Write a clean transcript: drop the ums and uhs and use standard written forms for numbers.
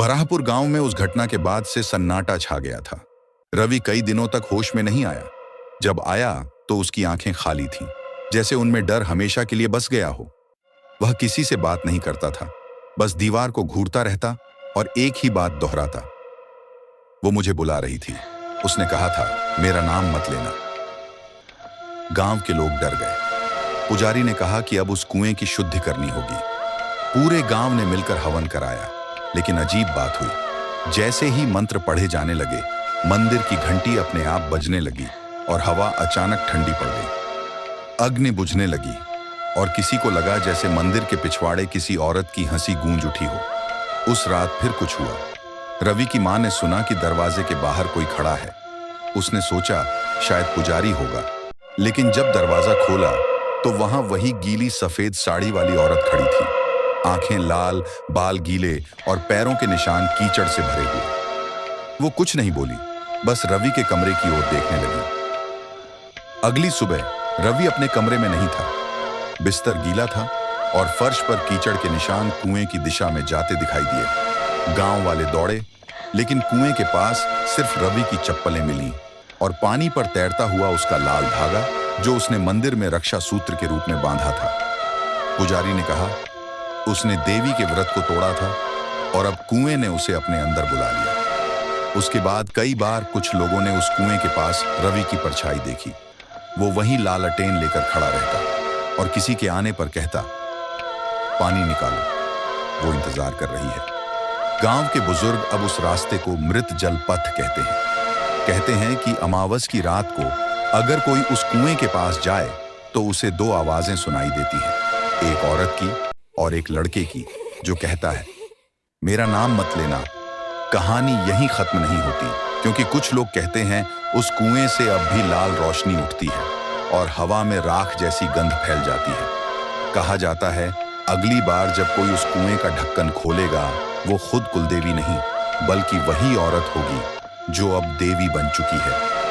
बराहपुर गांव में उस घटना के बाद से सन्नाटा छा गया था। रवि कई दिनों तक होश में नहीं आया। जब आया तो उसकी आंखें खाली थीं, जैसे उनमें डर हमेशा के लिए बस गया हो। वह किसी से बात नहीं करता था, बस दीवार को घूरता रहता और एक ही बात दोहराता। वो मुझे बुला रही थी, उसने कहा था मेरा नाम मत लेना। गांव के लोग डर गए। पुजारी ने कहा कि अब उस कुएं की शुद्धि करनी होगी। पूरे गांव ने मिलकर हवन कराया, लेकिन अजीब बात हुई। जैसे ही मंत्र पढ़े जाने लगे, मंदिर की घंटी अपने आप बजने लगी और हवा अचानक ठंडी पड़ गई। अग्नि बुझने लगी और किसी को लगा जैसे मंदिर के पिछवाड़े किसी औरत की हंसी गूंज उठी हो। उस रात फिर कुछ हुआ। रवि की मां ने सुना कि दरवाजे के बाहर कोई खड़ा है। उसने सोचा शायद पुजारी होगा, लेकिन जब दरवाजा खोला तो वहां वही गीली सफेद साड़ी वाली औरत खड़ी थी। आंखें लाल, बाल गीले और पैरों के निशान कीचड़ से भरे हुए। वो कुछ नहीं बोली, बस रवि के कमरे की ओर देखने लगी। अगली सुबह रवि अपने कमरे में नहीं था। बिस्तर गीला था और फर्श पर कीचड़ के निशान कुएं की दिशा में जाते दिखाई दिए। गांव वाले दौड़े, लेकिन कुएं के पास सिर्फ रवि की चप्पलें मिली और पानी पर तैरता हुआ उसका लाल धागा, जो उसने मंदिर में रक्षा सूत्र के रूप में बांधा था। पुजारी ने कहा उसने देवी के व्रत को तोड़ा था और अब कुएं ने उसे अपने अंदर बुला लिया। उसके बाद कई बार कुछ लोगों ने उस कुएं के पास रवि की परछाई देखी। वो वहीं लालटेन लेकर खड़ा रहता और किसी के आने पर कहता पानी निकालो, वो इंतजार कर रही है। गांव के बुजुर्ग अब उस रास्ते को मृत जल पथ कहते हैं। कहते हैं कि अमावस की रात को अगर कोई उस कुएं के पास जाए तो उसे दो आवाजें सुनाई देती हैं, एक औरत की और एक लड़के की, जो कहता है मेरा नाम मत लेना। कहानी यहीं खत्म नहीं होती, क्योंकि कुछ लोग कहते हैं उस कुएं से अब भी लाल रोशनी उठती है और हवा में राख जैसी गंध फैल जाती है। कहा जाता है अगली बार जब कोई उस कुएं का ढक्कन खोलेगा, वो खुद कुलदेवी नहीं बल्कि वही औरत होगी जो अब देवी बन चुकी है।